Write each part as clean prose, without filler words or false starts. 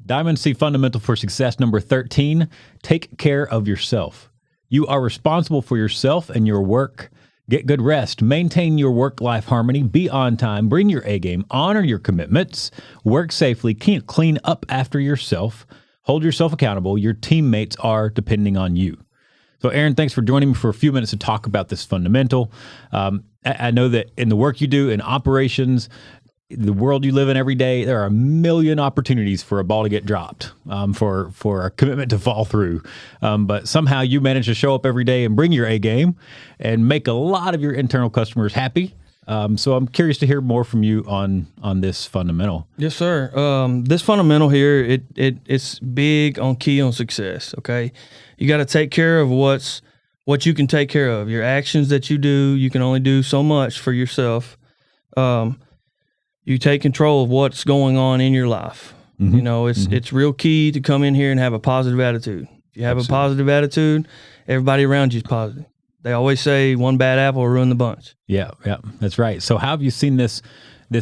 Diamond C Fundamental for Success number 13, take care of yourself. You are responsible for yourself and your work. Get good rest, maintain your work-life harmony, be on time, bring your A game, honor your commitments, work safely, clean up after yourself, hold yourself accountable. Your teammates are depending on you. So Aaron, thanks for joining me for a few minutes to talk about this fundamental. I know that in the work you do in operations, the world you live in every day, there are a million opportunities for a ball to get dropped, for a commitment to fall through. But somehow you manage to show up every day and bring your A game and make a lot of your internal customers happy. So I'm curious to hear more from you on this fundamental. Yes, sir. This fundamental here, it's big on key on success. Okay, you got to take care of what you can take care of. Your actions that you do, you can only do so much for yourself. You take control of what's going on in your life. Mm-hmm. You know, it's real key to come in here and have a positive attitude. If you have Absolutely. A positive attitude, everybody around you is positive. They always say one bad apple will ruin the bunch. Yeah, that's right. So how have you seen this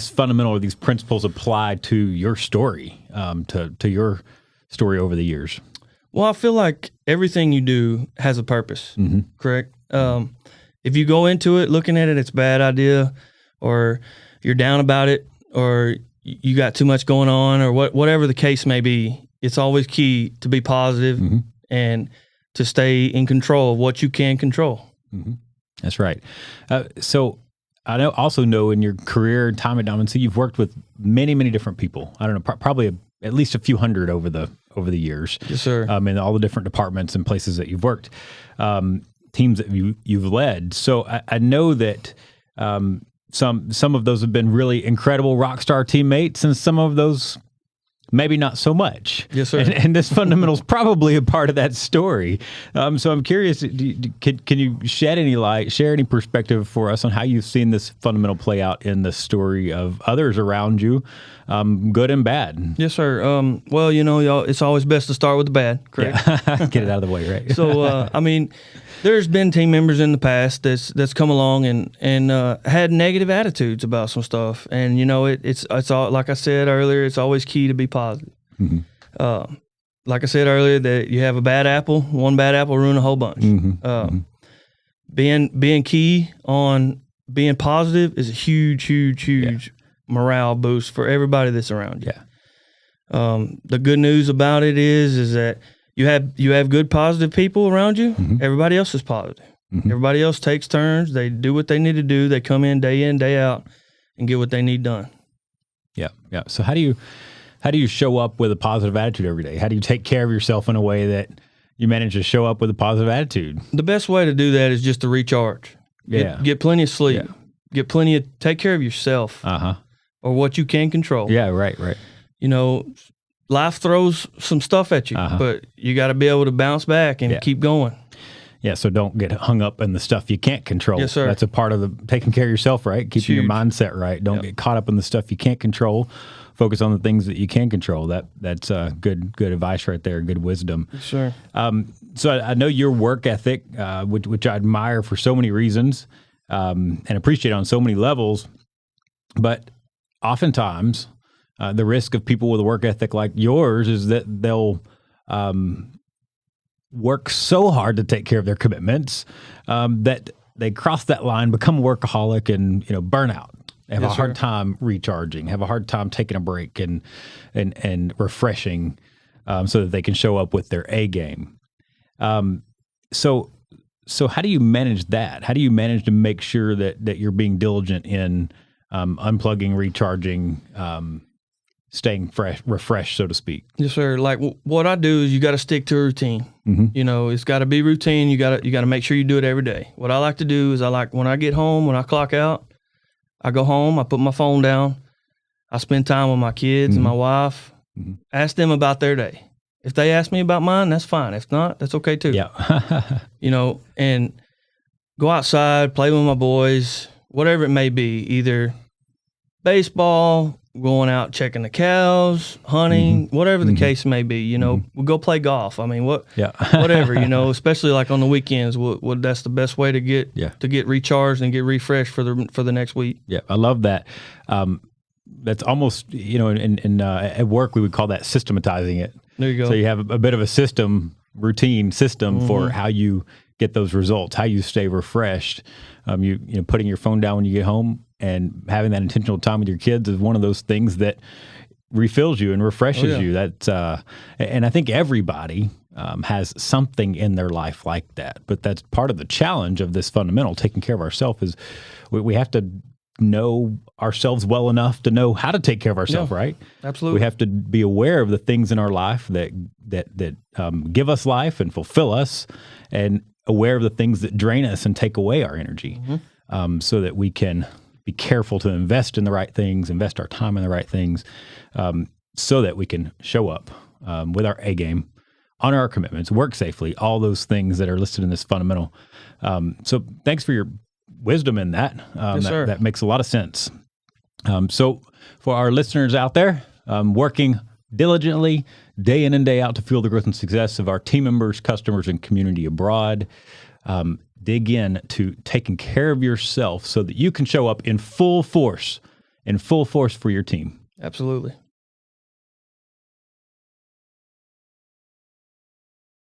fundamental or these principles applied to your story, to your story over the years? Well, I feel like everything you do has a purpose, mm-hmm. correct? If you go into it looking at it's a bad idea, or you're down about it, or you got too much going on, or whatever the case may be, it's always key to be positive mm-hmm. and to stay in control of what you can control. Mm-hmm. That's right. So I also know in your career and time at Diamond C, you've worked with many, many different people. I don't know, probably at least a few hundred over the years. Yes, sir. In all the different departments and places that you've worked, teams that you've led. So I know that some of those have been really incredible rock star teammates, and some of those maybe not so much. Yes, sir. And this fundamental is probably a part of that story. So I'm curious, can you shed any light, share any perspective for us on how you've seen this fundamental play out in the story of others around you, good and bad? Yes, sir. Well, y'all, it's always best to start with the bad, correct? Yeah. Get it out of the way, right? So, there's been team members in the past that's come along and had negative attitudes about some stuff, and it's all, like I said earlier, it's always key to be positive. Mm-hmm. Like I said earlier, that you have a bad apple, one bad apple ruin a whole bunch. Mm-hmm. Being key on being positive is a huge morale boost for everybody that's around you. Yeah. The good news about it is that you have good positive people around you. Mm-hmm. Everybody else is positive. Mm-hmm. Everybody else takes turns. They do what they need to do. They come in, day out, and get what they need done. Yeah. So how do you show up with a positive attitude every day? How do you take care of yourself in a way that you manage to show up with a positive attitude? The best way to do that is just to recharge. Get plenty of sleep. Yeah. Take care of yourself. Or what you can control. Yeah, right. Life throws some stuff at you, but you got to be able to bounce back and keep going. Yeah, so don't get hung up in the stuff you can't control. Yes, sir. That's a part of the taking care of yourself, right? Keeping your mindset right. Don't get caught up in the stuff you can't control. Focus on the things that you can control. That's good advice right there, good wisdom. Sure. So I know your work ethic, which I admire for so many reasons and appreciate on so many levels, but oftentimes the risk of people with a work ethic like yours is that they'll work so hard to take care of their commitments that they cross that line, become a workaholic, and burn out. Have a hard time recharging. Have a hard time taking a break and refreshing, so that they can show up with their A game. So how do you manage that? How do you manage to make sure that you're being diligent in unplugging, recharging, staying refreshed, so to speak? Yes, sir. Like what I do is you got to stick to a routine. Mm-hmm. It's got to be routine. You got to make sure you do it every day. What I like to do is when I get home, when I clock out, I go home, I put my phone down, I spend time with my kids mm-hmm. and my wife, mm-hmm. ask them about their day. If they ask me about mine, that's fine. If not, that's okay too. Yeah. And go outside, play with my boys, whatever it may be, either baseball, going out checking the cows, hunting, mm-hmm. whatever the mm-hmm. case may be. Mm-hmm. We'll go play golf. I mean, whatever. Especially like on the weekends. That's the best way to get recharged and get refreshed for the next week. Yeah, I love that. that's almost, at work we would call that systematizing it. There you go. So you have a bit of a routine system for how you get those results, how you stay refreshed. Putting your phone down when you get home and having that intentional time with your kids is one of those things that refills you and refreshes you. And I think everybody has something in their life like that. But that's part of the challenge of this fundamental, taking care of ourselves, is we have to know ourselves well enough to know how to take care of ourselves, right? Absolutely. We have to be aware of the things in our life that give us life and fulfill us, and aware of the things that drain us and take away our energy, so that we can be careful to invest in the right things, invest our time in the right things, so that we can show up with our A game, honor our commitments, work safely, all those things that are listed in this fundamental. So thanks for your wisdom in that. That makes a lot of sense. So for our listeners out there, working diligently day in and day out to fuel the growth and success of our team members, customers, and community abroad, dig in to taking care of yourself so that you can show up in full force for your team. Absolutely.